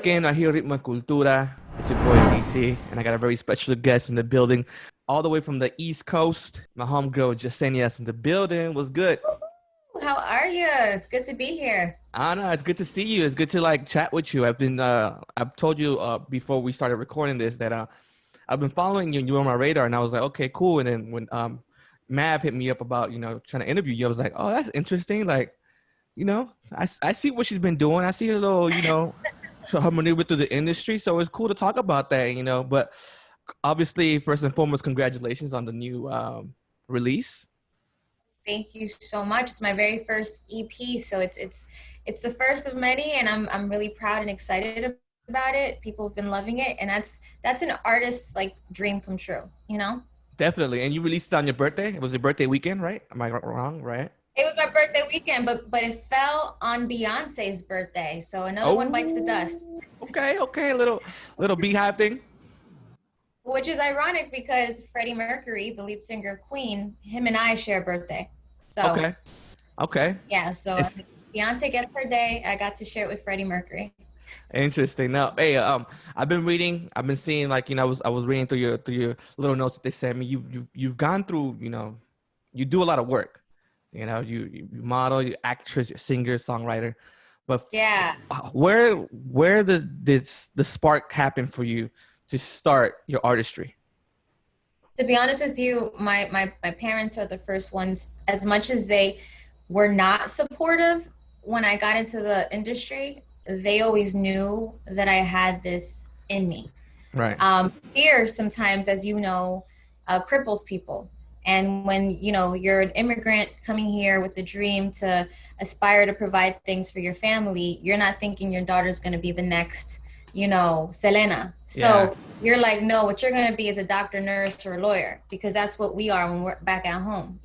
weekend here at RITMO CULTURA. It's your boy TC, and I got a very special guest in the building, all the way from the East Coast. My homegirl Jessenia in the building. What's good? How are you? It's good to be here. Anna, it's good to see you. It's good to like chat with you. I've told you before we started recording this that I've been following you and you were on my radar, and I was like, okay, cool. And then when Mav hit me up about trying to interview you, I was like, oh, that's interesting. Like, I see what she's been doing. I see her little, her maneuver through the industry. So it's cool to talk about that, But obviously, first and foremost, congratulations on the new release. Thank you so much. It's my very first EP, so it's the first of many, and I'm really proud and excited about it. People have been loving it, and that's an artist's like dream come true. Definitely. And you released it on your birthday. It was your birthday weekend, right? Am I wrong? Right? It was my birthday weekend, but it fell on Beyonce's birthday, so another one bites the dust. Oh, okay. A little beehive thing. Which is ironic because Freddie Mercury, the lead singer of Queen, him and I share a birthday. So Okay. yeah, so It's Beyonce gets her day. I got to share it with Freddie Mercury. interesting. Now, hey, I've been seeing like, I was reading through your little notes that they sent me. You've gone through, you do a lot of work. You model, you actress, you singer, songwriter. But Yeah. where does the spark happen for you to start your artistry? To be honest with you, my parents are the first ones, as much as they were not supportive when I got into the industry, they always knew that I had this in me. Right. Fear sometimes, as you know, cripples people. And when you're an immigrant coming here with the dream to aspire to provide things for your family, you're not thinking your daughter's going to be the next, Selena. Yeah. So you're like, no, what you're going to be is a doctor, nurse, or a lawyer, because that's what we are when we're back at home.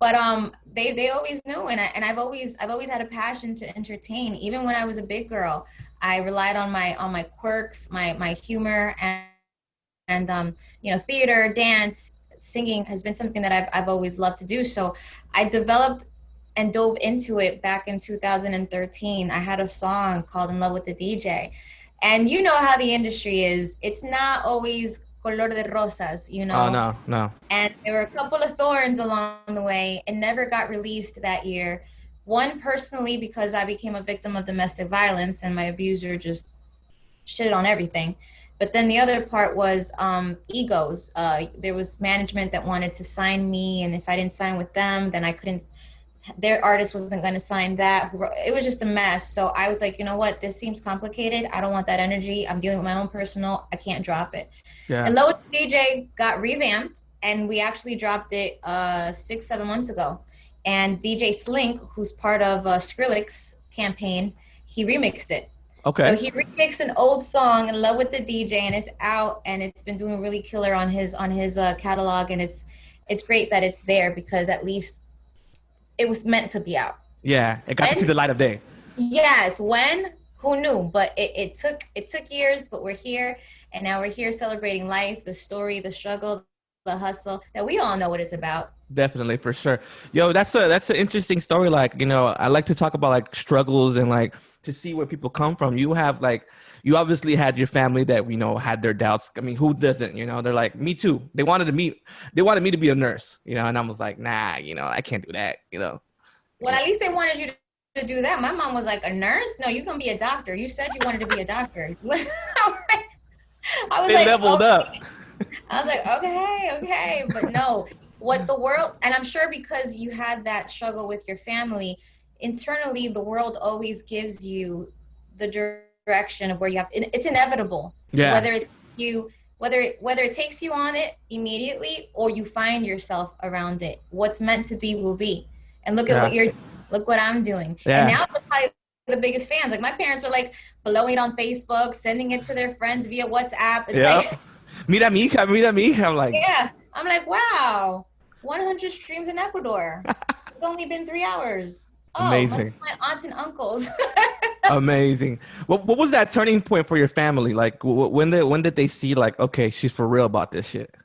But they always knew, and I've always had a passion to entertain. Even when I was a big girl, I relied on my quirks, my humor, and theater, dance, singing has been something that I've always loved to do. So I developed and dove into it back in 2013. I had a song called In Love with the DJ. And you know how the industry is. It's not always color de rosas, Oh, no, no. and there were a couple of thorns along the way. It never got released that year. One, personally, because I became a victim of domestic violence and my abuser just shitted on everything. But then the other part was egos. There was management that wanted to sign me, and if I didn't sign with them, then I couldn't. Their artist wasn't going to sign that. It was just a mess. So I was like, you know what? This seems complicated. I don't want that energy. I'm dealing with my own personal. I can't drop it. Yeah. And Low with the DJ got revamped, and we actually dropped it 6-7 months ago. And DJ Slink, who's part of Skrillex campaign, he remixed it. So Okay. he remixed an old song, "In Love with the DJ," and it's out, and it's been doing really killer on his catalog, and it's great that it's there because at least it was meant to be out. Yeah. It got to see When? the light of day. Yes. When? Who knew? But it took years, but we're here, and now we're here celebrating life, the story, the struggle, the hustle that we all know what it's about. Definitely, for sure. Yo, that's an interesting story. Like, I like to talk about like struggles and like to see where people come from. You obviously had your family that had their doubts. I mean, who doesn't? They're like me too. They wanted me to be a nurse. And I was like, nah, I can't do that. Well, at least they wanted you to do that. My mom was like, a nurse? No, you can be a doctor. You said you wanted to be a doctor. I was They like, leveled up. okay. I was like, okay. But no, what the world, and I'm sure because you had that struggle with your family, internally, the world always gives you the direction of where you have, it's inevitable. Yeah. Whether it's you, whether it takes you on it immediately or you find yourself around it, what's meant to be will be. And look at Yeah. look what I'm doing. And Yeah. now they're probably the biggest fans. Like my parents are like blowing it on Facebook, sending it to their friends via WhatsApp. It's Yeah. like, Mira mi hija, mira mi hija. I'm like, yeah. I'm like, wow, 100 streams in Ecuador. It's only been 3 hours. Oh, must be amazing. my aunts and uncles. Amazing. What was that turning point for your family? Like, when did they see like, okay, she's for real about this shit?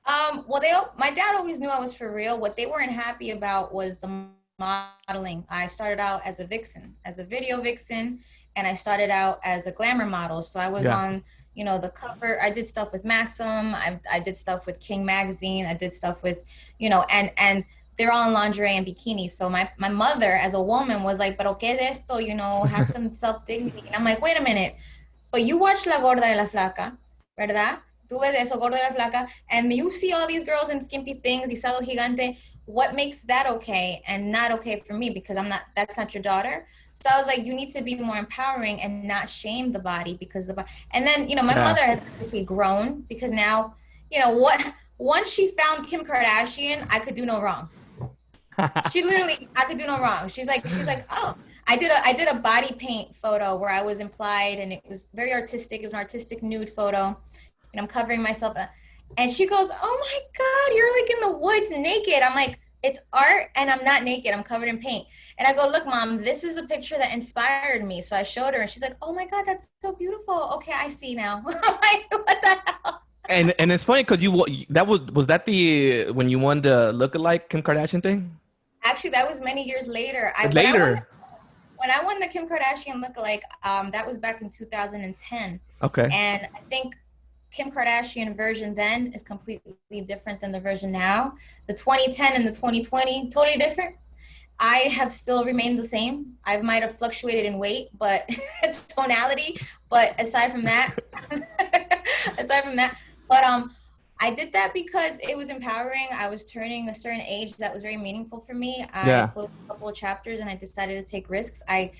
Well, my dad always knew I was for real. What they weren't happy about was the modeling. I started out as a vixen, as a video vixen, and I started out as a glamour model. So I was Yeah. on, you know, the cover. I did stuff with Maxim. I did stuff with King Magazine. I did stuff with, you know, and they're all in lingerie and bikinis. So my mother, as a woman, was like, "Pero qué es esto?" You know, have some self dignity. And I'm like, "Wait a minute, but you watch La Gorda y la Flaca, ¿verdad? Tú ves eso, Gorda y la Flaca, and you see all these girls in skimpy things, y Salo Gigante. What makes that okay and not okay for me? Because I'm not. That's not your daughter." So I was like, you need to be more empowering and not shame the body, because the body. And then, you know, my Yeah. mother has obviously grown, because now, you know what? Once she found Kim Kardashian, I could do no wrong. She literally, I could do no wrong. She's like, oh, I did a body paint photo where I was implied, and it was very artistic. It was an artistic nude photo, and I'm covering myself. And she goes, "Oh my God, you're like in the woods naked." I'm like, "It's art, and I'm not naked. I'm covered in paint." And I go, "Look, Mom, this is the picture that inspired me." So I showed her, and she's like, "Oh my God, that's so beautiful. Okay, I see now." I'm like, what the hell? And it's funny because that was that the when you won the lookalike Kim Kardashian thing? Actually, that was many years later. I Later. when I won the Kim Kardashian lookalike, that was back in 2010, Okay. and I think Kim Kardashian version then is completely different than the version now. The 2010 and the 2020, totally different. I have still remained the same. I might have fluctuated in weight, but tonality. But aside from that, aside from that, but I did that because it was empowering. I was turning a certain age that was very meaningful for me. I Yeah. closed a couple of chapters and I decided to take risks. I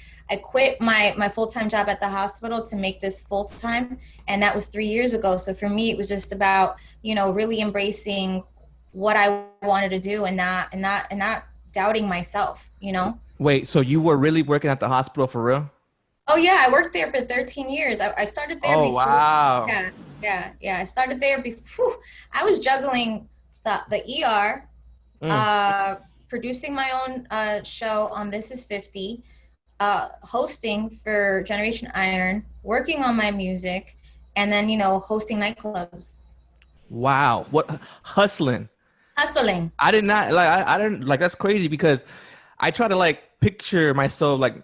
quit my full-time job at the hospital to make this full-time, and that was 3 years ago. So for me, it was just about, you know, really embracing what I wanted to do, and not doubting myself, you know? Wait, so you were really working at the hospital for real? Oh yeah, I worked there for 13 years. I started there Oh before. wow. Yeah, yeah. I started there before. I was juggling the ER, Mm. uh, producing my own show on This Is 50, hosting for Generation Iron, working on my music, and then, you know, hosting nightclubs. Wow. What hustling? Hustling. I did not like I didn't like that's crazy because I try to like picture myself like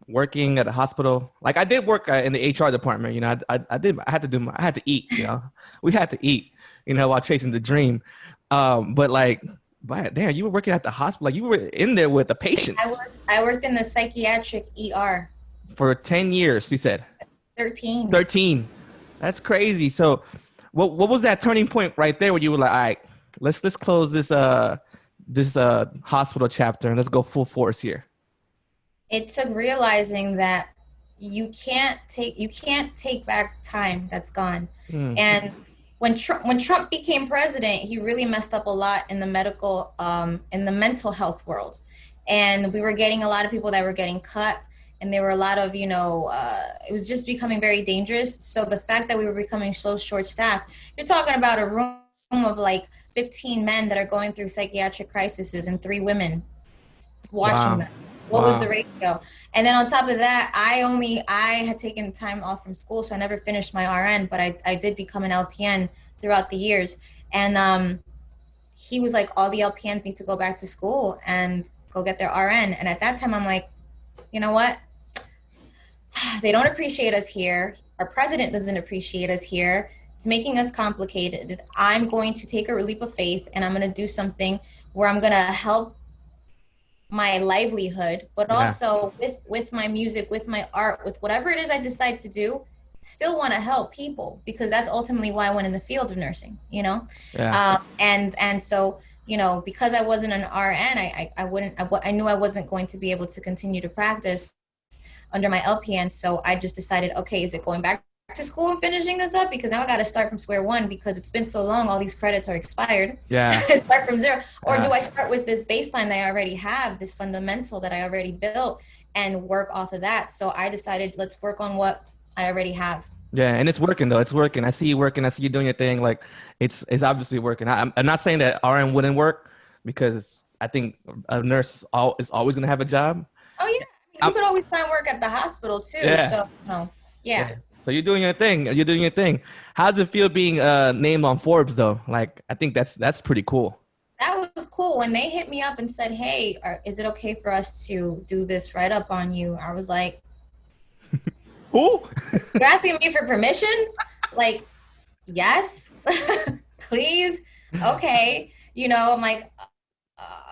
working at a hospital. Like I did work in the HR department, you know. I did I had to do I had to eat, you know. We had to eat, you know, while chasing the dream. But like but damn, you were working at the hospital. Like you were in there with the patients I worked in the psychiatric ER. for 10 years, you said. 13. 13. That's crazy. So what was that turning point right there where you were like, all right, let's close this hospital chapter and let's go full force here. It took realizing that you can't take back time that's gone. Mm. And when Trump became president, he really messed up a lot in the medical in the mental health world. And we were getting a lot of people that were getting cut, and there were a lot of, you know, it was just becoming very dangerous. So the fact that we were becoming so short staffed, you're talking about a room of like 15 men that are going through psychiatric crises and 3 women watching Wow. them. What was the Wow. ratio? And then on top of that, I had taken time off from school, so I never finished my RN, but I did become an LPN throughout the years. And he was like, all the LPNs need to go back to school and go get their RN. And at that time, I'm like, you know what? They don't appreciate us here. Our president doesn't appreciate us here. It's making us complicated. I'm going to take a leap of faith, and I'm going to do something where I'm going to help my livelihood, but Yeah. also with my music, with my art, with whatever it is I decide to do, still want to help people, because that's ultimately why I went in the field of nursing, you know. Yeah. And so, you know, because I wasn't an RN, I knew I wasn't going to be able to continue to practice under my LPN. So I just decided, okay, is it going back to school and finishing this up? Because now I got to start from square one, because it's been so long, all these credits are expired. Yeah. Start from zero. Or do Yeah. I start with this baseline that I already have, this fundamental that I already built, and work off of that? So I decided, let's work on what I already have. Yeah, and it's working though. It's working. I see you working. I see you doing your thing. Like it's obviously working. I'm not saying that RN wouldn't work because I think a nurse is always gonna have a job. Oh yeah, you I'm, could always find work at the hospital too. yeah, So no, yeah. yeah. So you're doing your thing. You're doing your thing. How's it feel being named on Forbes though? Like I think that's pretty cool. That was cool. When they hit me up and said, "Hey, is it okay for us to do this write up on you?" I was like, Who? You're asking me for permission? Like, yes, please. Okay. You know, I'm like,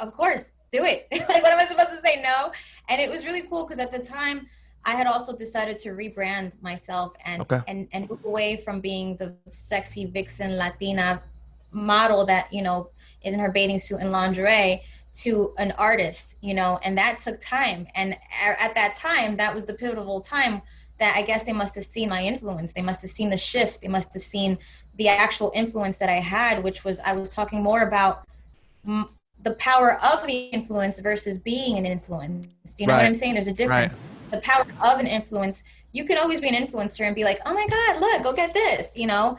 of course, do it. Like, what am I supposed to say? No. And it was really cool because at the time, I had also decided to rebrand myself and Okay. move away from being the sexy vixen Latina model that, you know, is in her bathing suit and lingerie to an artist, you know, and that took time. And at that time, that was the pivotal time that I guess they must have seen my influence. They must have seen the shift. They must have seen the actual influence that I had, which was I was talking more about the power of the influence versus being an influence. Do you know what Right. I'm saying? There's a Right. difference. The power of an influence, you can always be an influencer and be like, oh my God, look, go get this. You know,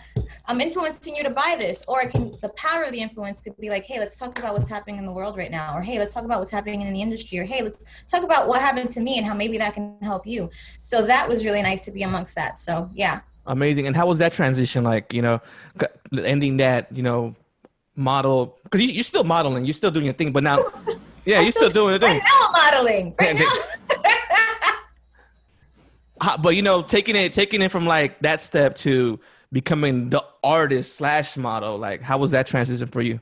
I'm influencing you to buy this. Or it can, the power of the influence could be like, hey, let's talk about what's happening in the world right now. Or hey, let's talk about what's happening in the industry. Or hey, let's talk about what happened to me and how maybe that can help you. So that was really nice to be amongst that. So yeah. Amazing. And how was that transition like, you know, ending that, you know, model? Because you're still modeling, you're still doing your thing, but now, yeah, I you're still doing the right thing. now I'm modeling. Right now. But, you know, taking it from like that step to becoming the artist slash model, like how was that transition for you?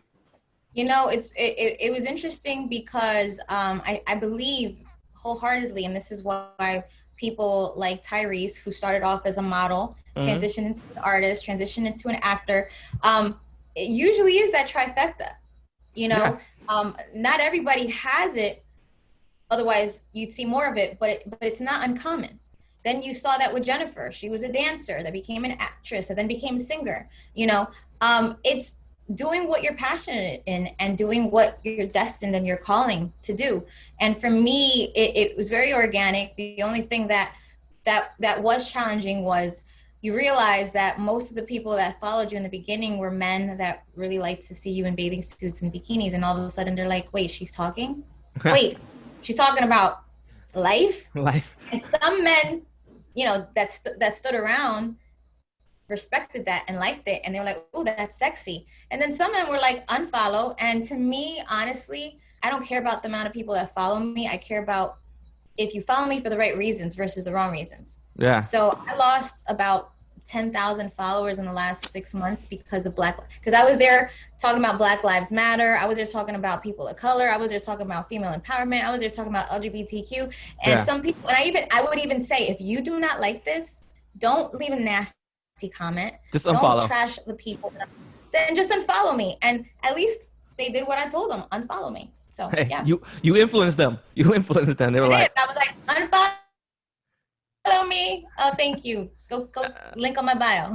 You know, it was interesting because I believe wholeheartedly, and this is why people like Tyrese, who started off as a model, Hmm. transitioned into an artist, transitioned into an actor. It usually is that trifecta. You Yeah. know, not everybody has it. Otherwise, you'd see more of it. But it's not uncommon. Then you saw that with Jennifer. She was a dancer that became an actress and then became a singer. You know, it's doing what you're passionate in and doing what you're destined and you're calling to do. And for me, it was very organic. The only thing that was challenging was you realize that most of the people that followed you in the beginning were men that really liked to see you in bathing suits and bikinis, and all of a sudden they're like, wait, she's talking, wait, she's talking about life. Life. And some men, you know, that stood around respected that and liked it, and they were like, oh, that's sexy. And then some men were like, unfollow. And to me, honestly, I don't care about the amount of people that follow me. I care about if you follow me for the right reasons versus the wrong reasons. Yeah. So I lost about 10,000 followers in the last 6 months because of because I was there talking about Black Lives Matter. I was there talking about people of color. I was there talking about female empowerment. I was there talking about LGBTQ. And Yeah. some people, and I would even say, if you do not like this, don't leave a nasty comment. Just Don't unfollow. trash the people. Then just unfollow me. And at least they did what I told them, unfollow me. So Hey, yeah. you influenced them. You influenced them. They were I did. like, I was like, unfollow me. Oh, thank you. Go link on my bio.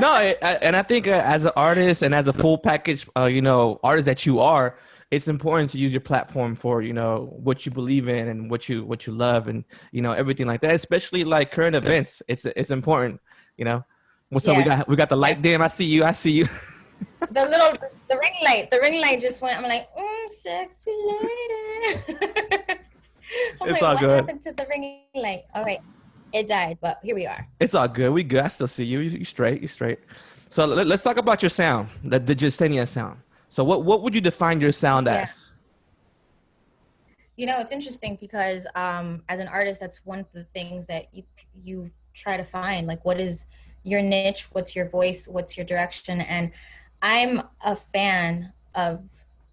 no, and I think as an artist and as a full package, you know, artist that you are, it's important to use your platform for, you know, what you believe in and what you love and, you know, everything like that. Especially like current events, it's important, you know. What's up? We Yes. got we got the Yes. light dim. I see you. I see you. The ring light just went. I'm like, sexy lady. I'm It's like, all what good. happened to the ring light? All right, it died, but here we are. It's all good. We good. I still see you. You straight. You straight. So let's talk about your sound, the Jessenia sound. So what would you define your sound Yeah. as? You know, it's interesting because as an artist, that's one of the things that you try to find. Like, what is your niche? What's your voice? What's your direction? And I'm a fan of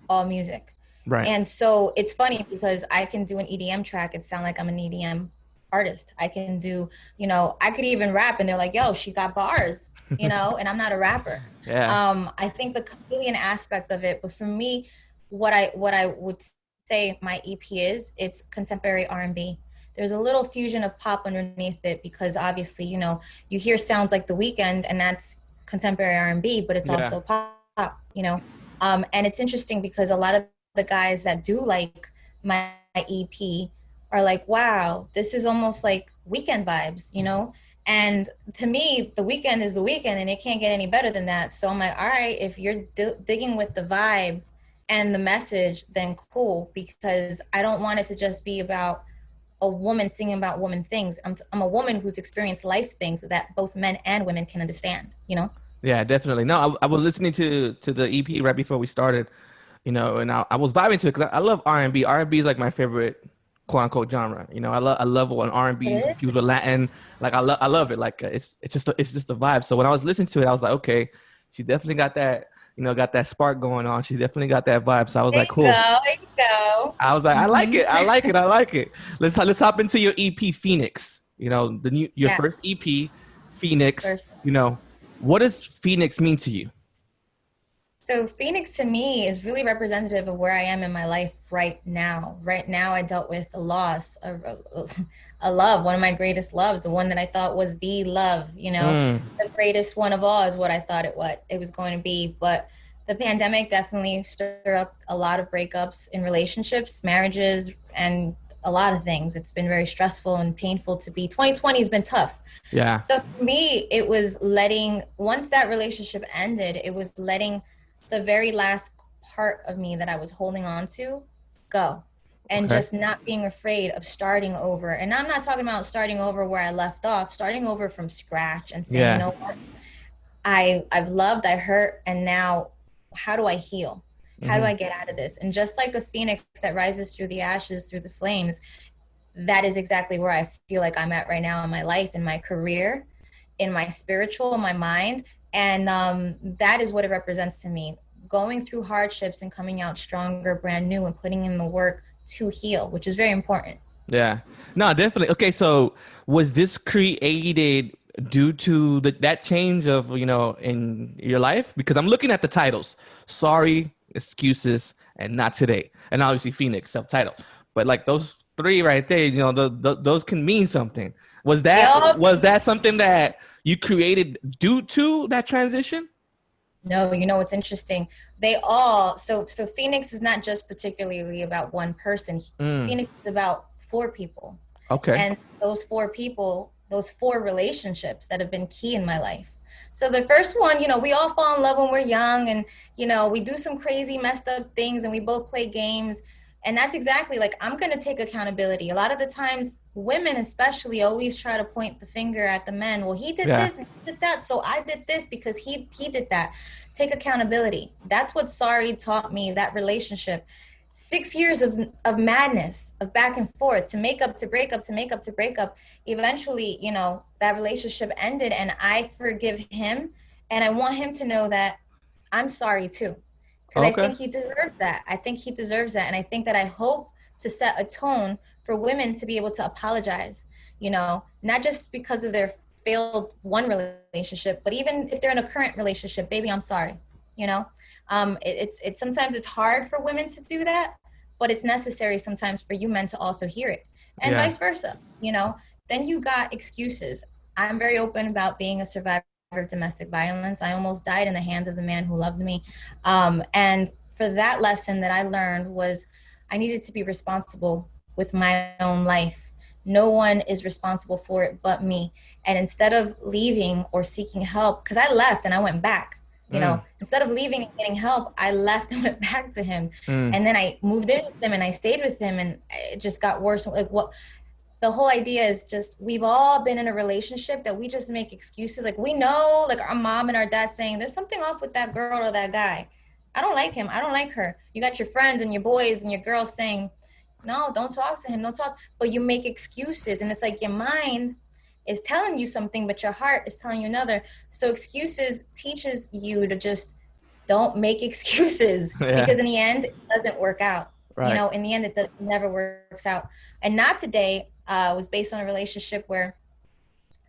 all music. Right. And so it's funny because I can do an EDM track and sound like I'm an EDM artist. I can do, you know, I could even rap and they're like, yo, she got bars, you know, and I'm not a rapper. Yeah. I think the chameleon aspect of it, but for me, what I would say my EP is, it's contemporary R&B. There's a little fusion of pop underneath it because obviously, you know, you hear sounds like The Weeknd and that's contemporary R&B, but it's Yeah. also pop, you know. And it's interesting because a lot of the guys that do like my EP are like, wow, this is almost like Weekend vibes, you know? And to me, The Weeknd is The Weeknd and it can't get any better than that. So I'm like, all right, if you're digging with the vibe and the message, then cool, because I don't want it to just be about a woman singing about woman things. I'm a woman who's experienced life things that both men and women can understand, you know? Yeah, definitely. No, I was listening to the EP right before we started, you know, and I was vibing to it because I love R&B. R&B is like my favorite, quote unquote genre. You know, I love when R&B is It infused is. with Latin. Like I love it. Like it's just a vibe. So when I was listening to it, I was like, okay, she definitely got that. You know, got that spark going on. She definitely got that vibe. So I was There like, you cool. go. There you go. I was like, I like Mm-hmm. it. I like it. I like it. Let's hop into your EP, Pheonix. You know, your first Yes. EP, Pheonix. First. You know, what does Pheonix mean to you? So Phoenix to me is really representative of where I am in my life right now. Right now, I dealt with a loss, a love, one of my greatest loves, the one that I thought was the love. Mm, The greatest one of all is what I thought it was going to be. But the pandemic definitely stirred up a lot of breakups in relationships, marriages, and a lot of things. It's been very stressful and painful to be. 2020 has been tough. yeah. So for me, it was letting, once that relationship ended, it was letting the very last part of me that I was holding on to go and Okay. just not being afraid of starting over. And I'm not talking about starting over where I left off, starting over from scratch and saying, you Yeah. know what, I've loved, I hurt, and now how do I heal? How do Hmm. I get out of this? And just like a phoenix that rises through the ashes, through the flames, that is exactly where I feel like I'm at right now in my life, in my career, in my spiritual, my mind. And that is what it represents to me. Going through hardships and coming out stronger, brand new, and putting in the work to heal, which is very important. Yeah. No, definitely. Okay, so was this created due to that change of, you know, in your life? Because I'm looking at the titles. Sorry, excuses, and not today. And obviously Phoenix self-titled. But like those three right there, you know, those can mean something. Yup. Was that something that you created due to that transition? No, you know what's interesting? They all so Phoenix is not just particularly about one person. Mm, Phoenix is about four people. okay. And those four people, those four relationships that have been key in my life. So the first one, we all fall in love when we're young, and we do some crazy messed up things, and we both play games. And that's exactly like, I'm going to take accountability. A lot of the times women especially always try to point the finger at the men. Well, he did Yeah. this and he did that, so I did this because he did that. Take accountability. That's what Sorry taught me, that relationship. 6 years of madness, of back and forth, to make up, to break up, to make up, to break up. Eventually, that relationship ended, and I forgive him, and I want him to know that I'm sorry too, because I Okay. think he deserves that. I think he deserves that, and I think that I hope to set a tone for women to be able to apologize, not just because of their failed one relationship, but even if they're in a current relationship. Baby, I'm sorry. you know it's sometimes it's hard for women to do that, but it's necessary sometimes for you men to also hear it, and Yeah. vice versa. Then you got excuses. I'm very open about being a survivor of domestic violence. I almost died in the hands of the man who loved me, and for that lesson that I learned was I needed to be responsible with my own life. No one is responsible for it but me. And instead of leaving or seeking help, because I left and I went back, Mm, instead of leaving and getting help, I left and went back to him. mm, And then I moved in with him and I stayed with him, and it just got worse. Like, what the whole idea is, just we've all been in a relationship that we just make excuses. Like, we know, like, our mom and our dad saying there's something off with that girl or that guy. I don't like him. I don't like her. You got your friends and your boys and your girls saying, no, don't talk to him. Don't talk. But you make excuses. And it's like your mind is telling you something, but your heart is telling you another. So excuses teaches you to just don't make excuses, yeah. because in the end, it doesn't work out. Right. In the end, it never works out. And Not Today was based on a relationship where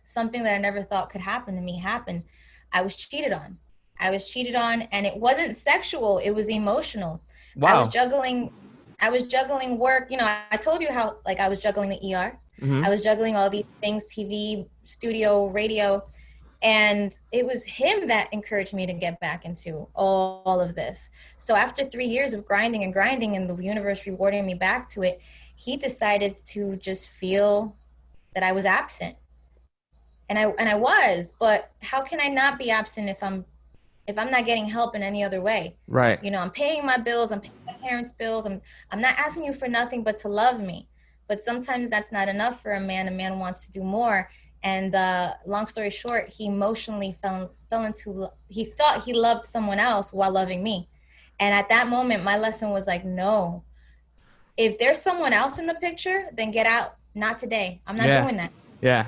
something that I never thought could happen to me happened. I was cheated on. I was cheated on, and it wasn't sexual, it was emotional. I was Wow. juggling I was juggling work. I told you how, like, I was juggling the ER. I Hmm. was juggling all these things, TV, studio, radio, and it was him that encouraged me to get back into all of this. So after 3 years of grinding and grinding and the universe rewarding me back to it, he decided to just feel that I was absent. And I was, but how can I not be absent if I'm not getting help in any other way? Right. I'm paying my bills, I'm paying my parents' bills, I'm not asking you for nothing but to love me. But sometimes that's not enough for a man. A man wants to do more. And long story short, he emotionally fell into, he thought he loved someone else while loving me. And at that moment, my lesson was like, no, If there's someone else in the picture, then get out. Not today. I'm not Yeah. doing that. Yeah.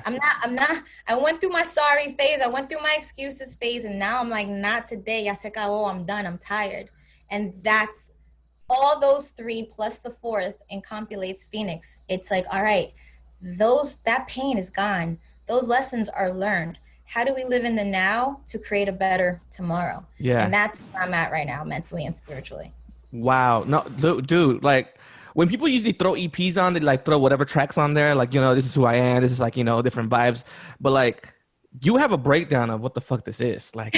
I went through my sorry phase. I went through my excuses phase. And now I'm like, not today. Ya se acabó. I'm done. I'm tired. And that's all those three plus the fourth encapsulates Pheonix. It's like, all right, that pain is gone. Those lessons are learned. How do we live in the now to create a better tomorrow? Yeah. And that's where I'm at right now, mentally and spiritually. Wow. No, dude, like when people usually throw EPs on, they like throw whatever tracks on there, like, this is who I am, this is like, different vibes. But like you have a breakdown of what the fuck this is. Like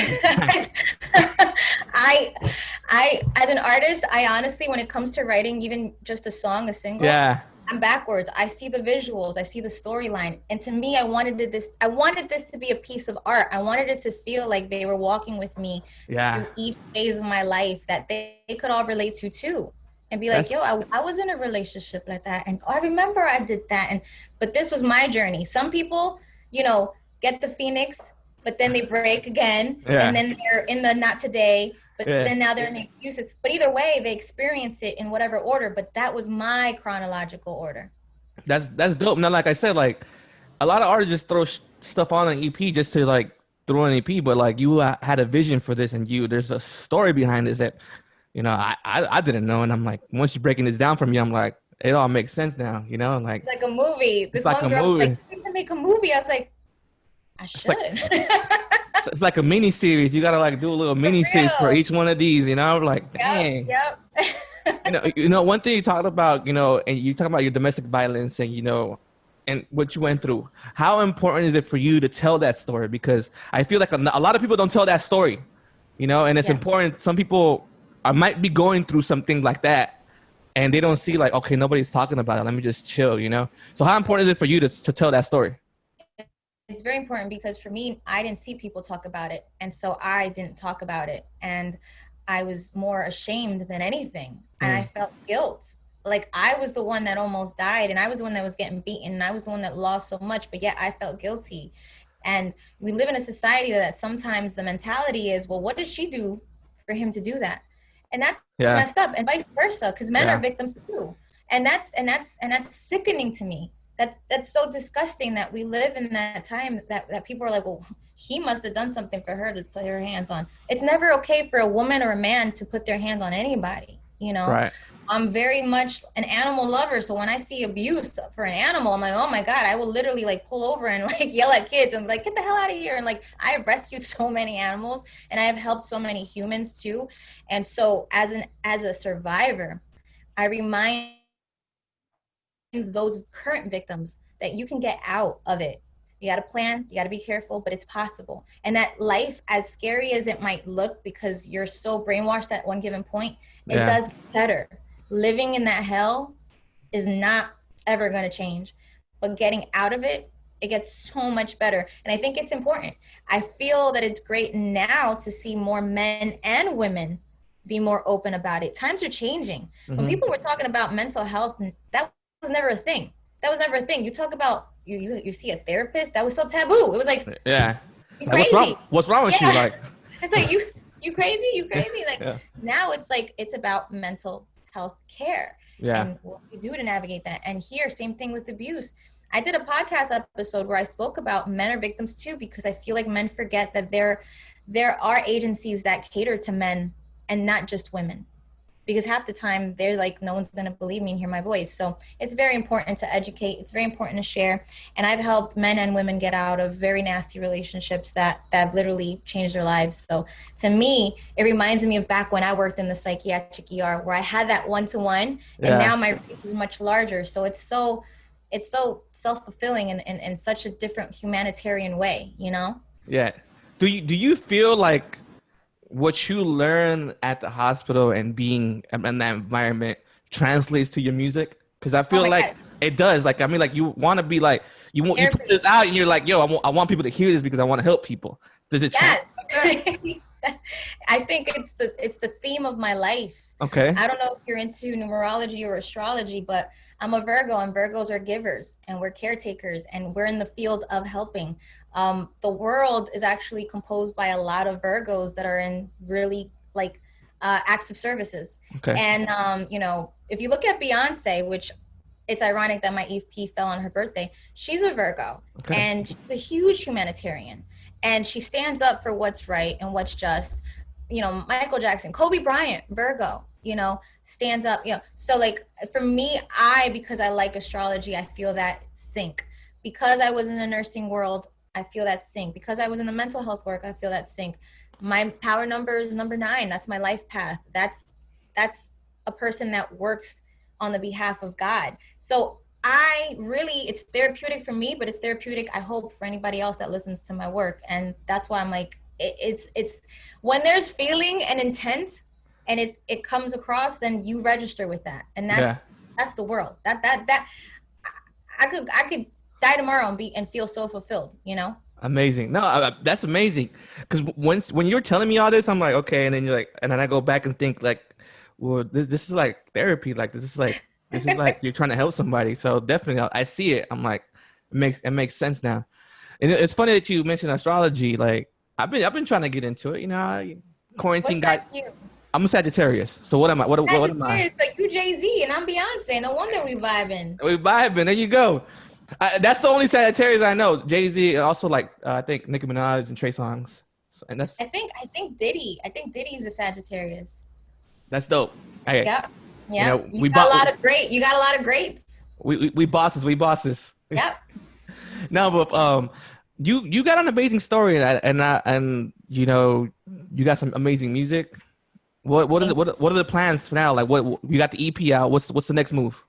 I as an artist, I honestly, when it comes to writing even just a song, a single, yeah. I'm backwards. I see the visuals, I see the storyline. And to me, I wanted this to be a piece of art. I wanted it to feel like they were walking with me Yeah. through each phase of my life that they could all relate to too. And be like, That's yo, I was in a relationship like that. And I remember I did that. But this was my journey. Some people, get the Pheonix, but then they break again. And yeah. then they're in the not today, but Yeah. then now they're in the excuses. But either way, they experience it in whatever order. But that was my chronological order. That's dope. Now, like I said, like a lot of artists just throw stuff on an EP just to like throw an EP, but like you had a vision for this, and there's a story behind this that I didn't know, and I'm like, once you're breaking this down for me, I'm like, it all makes sense now, like It's like a movie. it's This like one a girl was like, movie. you need to make a movie. I was like, I It's like should. it's like a mini series. You gotta like do a little For mini series for real. each one of these, like Yep, dang. yep. One thing you talked about, and you talk about your domestic violence and and what you went through. How important is it for you to tell that story? Because I feel like a lot of people don't tell that story, and it's Yeah. important. Some people might be going through something like that, and they don't see like, okay, nobody's talking about it. Let me just chill. So how important is it for you to tell that story? It's very important because for me, I didn't see people talk about it. And so I didn't talk about it. And I was more ashamed than anything. And I Mm, felt guilt. Like I was the one that almost died and I was the one that was getting beaten and I was the one that lost so much, but yet I felt guilty. And we live in a society that sometimes the mentality is, well, what does she do for him to do that? And that's yeah, messed up, and vice versa, because men are yeah, victims too. And that's sickening to me. That's so disgusting that we live in that time that people are like, well, he must have done something for her to put her hands on. It's never okay for a woman or a man to put their hands on anybody. right. I'm very much an animal lover, so when I see abuse for an animal, I'm like, oh my god, I will literally like pull over and like yell at kids and like, get the hell out of here. And like, I have rescued so many animals and I have helped so many humans too. And so as a survivor, I remind those current victims that you can get out of it. You got to plan, you got to be careful, but it's possible. And that life, as scary as it might look, because you're so brainwashed at one given point, it Yeah, does get better. Living in that hell is not ever going to change, but getting out of it, it gets so much better. And I think it's important. I feel that it's great now to see more men and women be more open about it. Times are changing. When hmm people were talking about mental health, that was never a thing. That was never a thing. You talk about you see a therapist, that was so taboo. It was like, yeah. you Like, what's wrong? crazy. What's wrong with you? Yeah. Like, It's like you crazy, you crazy. Like yeah, now it's like it's about mental health care yeah, and what we do to navigate that. And here, same thing with abuse. I did a podcast episode where I spoke about men are victims too, because I feel like men forget that there are agencies that cater to men and not just women, because half the time they're like, no one's going to believe me and hear my voice. So it's very important to educate. It's very important to share. And I've helped men and women get out of very nasty relationships that literally changed their lives. So to me, it reminds me of back when I worked in the psychiatric ER, where I had that one-to-one, and yeah, now my reach is much larger. So it's so self-fulfilling in such a different humanitarian way. yeah. Do you feel like what you learn at the hospital and being in that environment translates to your music? Because I Oh feel my like God. it does. Like, I mean, like you want to be like you put Therapy. this out and you're like, yo, I want people to hear this because I want to help people. Does it translate Yes. like that? I think it's the theme of my life. Okay. I don't know if you're into numerology or astrology, but I'm a Virgo, and Virgos are givers and we're caretakers and we're in the field of helping. The world is actually composed by a lot of Virgos that are in really like acts of services. Okay. And you know, if you look at Beyonce, which it's ironic that my EP fell on her birthday, she's a Virgo, Okay. and she's a huge humanitarian, and she stands up for what's right and what's just. You know, Michael Jackson, Kobe Bryant, Virgo, you know, stands up, you know. So like for me, because I like astrology, I feel that sync. Because I was in the nursing world, I feel that sync. Because I was in the mental health work, I feel that sync. My power number is number 9. That's my life path. That's a person that works on the behalf of God. So I really, it's therapeutic for me, but it's therapeutic, I hope, for anybody else that listens to my work. And that's why I'm like, it's when there's feeling and intent and it comes across, then you register with that. And that's the world. That I could die tomorrow and feel so fulfilled, you know? Amazing. No, that's amazing. Because when you're telling me all this, I'm like, okay, and then you're like, and then I go back and think like, well, this is like therapy. Like this is like you're trying to help somebody. So definitely, I see it. I'm like, it makes sense now. And it's funny that you mentioned astrology. Like I've been trying to get into it. You know, quarantine guy. I'm a Sagittarius. So what am I? What am I? Like you Jay-Z and I'm Beyonce. No wonder we vibing. We vibing. There you go. That's the only Sagittarius I know. Jay-Z, and also like I think Nicki Minaj and Trey Songz. And that's I think Diddy. I think Diddy's a Sagittarius. That's dope. Hey, yeah. You know, we got a lot of great. You got a lot of greats. We bosses. We bosses. Yep. No, but you got an amazing story, and you know, you got some amazing music. What are the plans for now? Like what you got the EP out? What's the next move?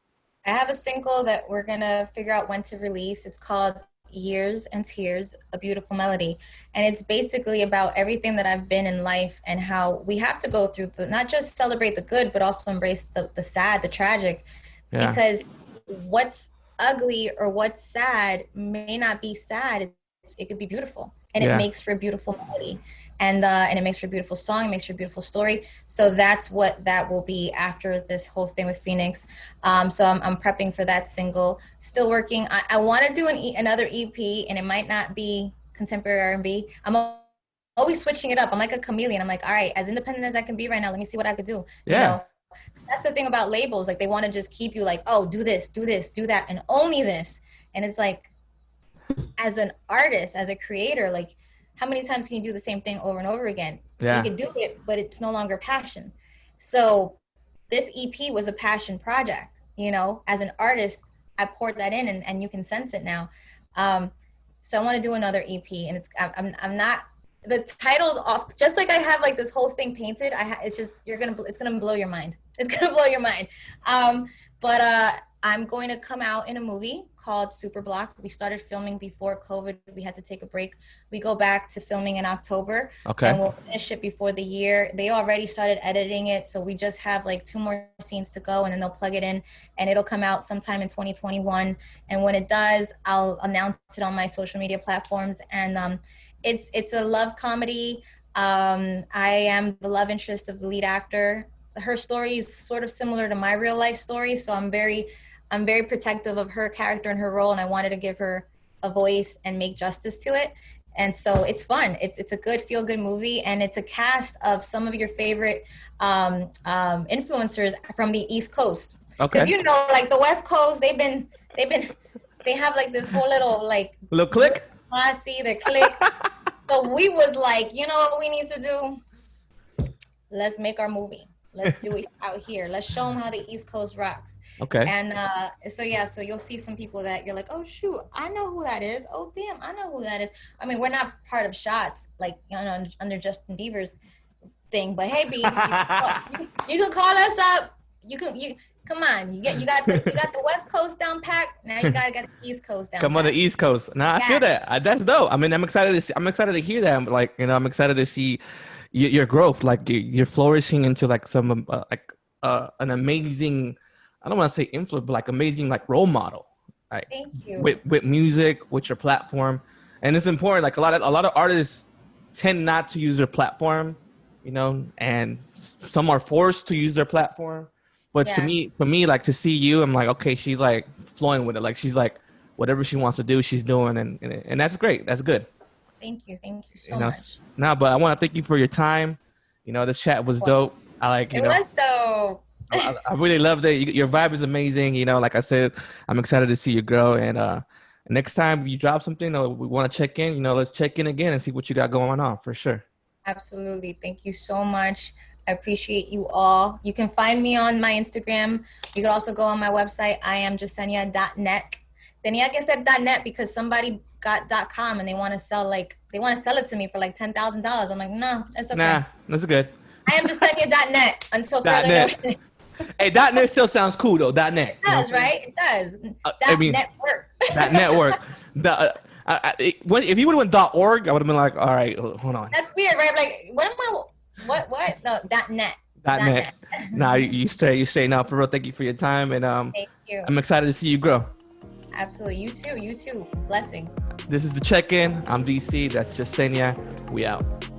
I have a single that we're gonna figure out when to release. It's called Years and Tears, A Beautiful Melody. And it's basically about everything that I've been in life and how we have to go through not just celebrate the good, but also embrace the sad, the tragic. Yeah. Because what's ugly or what's sad may not be sad. It could be beautiful. And it makes for a beautiful melody. And it makes for a beautiful song. It makes for a beautiful story. So that's what that will be after this whole thing with Pheonix. So I'm prepping for that single. Still working. I want to do another EP, and it might not be contemporary R&B. I'm always switching it up. I'm like a chameleon. I'm like, all right, as independent as I can be right now, let me see what I could do. Yeah. You know, that's the thing about labels. Like they want to just keep you like, oh, do this, do that, and only this. And it's like, as an artist, as a creator, like, how many times can you do the same thing over and over again? Yeah. You can do it, but it's no longer passion. So this EP was a passion project, you know, as an artist, I poured that in and you can sense it now. So I want to do another EP, and I'm not, the title's off, just like I have like this whole thing painted. It's going to blow your mind. It's going to blow your mind. But I'm going to come out in a movie called Super Blocked. We started filming before COVID. We had to take a break. We go back to filming in October. Okay. And we'll finish it before the year. They already started editing it. So we just have like 2 more scenes to go, and then they'll plug it in, and it'll come out sometime in 2021. And when it does, I'll announce it on my social media platforms. And it's a love comedy. I am the love interest of the lead actor. Her story is sort of similar to my real life story. So I'm very protective of her character and her role, and I wanted to give her a voice and make justice to it. And so it's fun. It's a good feel-good movie, and it's a cast of some of your favorite influencers from the East Coast. Okay. Because you know, like the West Coast, they have like this whole little clique. Posse, the clique. So we was like, you know what we need to do? Let's make our movie. Let's do it out here. Let's show them how the East Coast rocks. Okay. And so you'll see some people that you're like, oh shoot, I know who that is. Oh damn, I know who that is. I mean, we're not part of Shots, like, you know, under Justin Bieber's thing, but hey, Biebs, you can call us up. You come on. You got the West Coast down packed. Now you gotta get the East Coast down. Come on, the East Coast. Nah, I feel that. That's dope. I mean, I'm excited to hear that. Like, you know, I'm excited to see your growth. Like you're flourishing into like some an amazing, I don't want to say influence, but like amazing like role model. Right? Thank you. With music, with your platform, and it's important. Like a lot of artists tend not to use their platform, you know, and some are forced to use their platform. But for me, like to see you, I'm like, okay, she's like flowing with it. Like she's like, whatever she wants to do, she's doing, and that's great. That's good. Thank you so much. No, but I want to thank you for your time. You know, this chat was dope. I like, It was dope. I really loved it. Your vibe is amazing. Like I said, I'm excited to see you grow. And next time you drop something or we want to check in, let's check in again and see what you got going on for sure. Absolutely. Thank you so much. I appreciate you all. You can find me on my Instagram. You can also go on my website, iamjessenia.net. Tenía que ser .net because somebody got .com and they want to sell it to me for like $10,000. I'm like, no, that's okay. Nah, that's good. iamjessenia.net until further .net. notice. Hey, .net still sounds cool though. .net. It does, right? It does. Network. Network. If you would have went .org, I would have been like, all right, hold on. That's weird, right? Like, what? No, .net. .net. Nah, you stay now. For real, thank you for your time, and thank you. I'm excited to see you grow. Absolutely. You too. Blessings. This is the check-in. I'm DC. That's Jessenia. We out.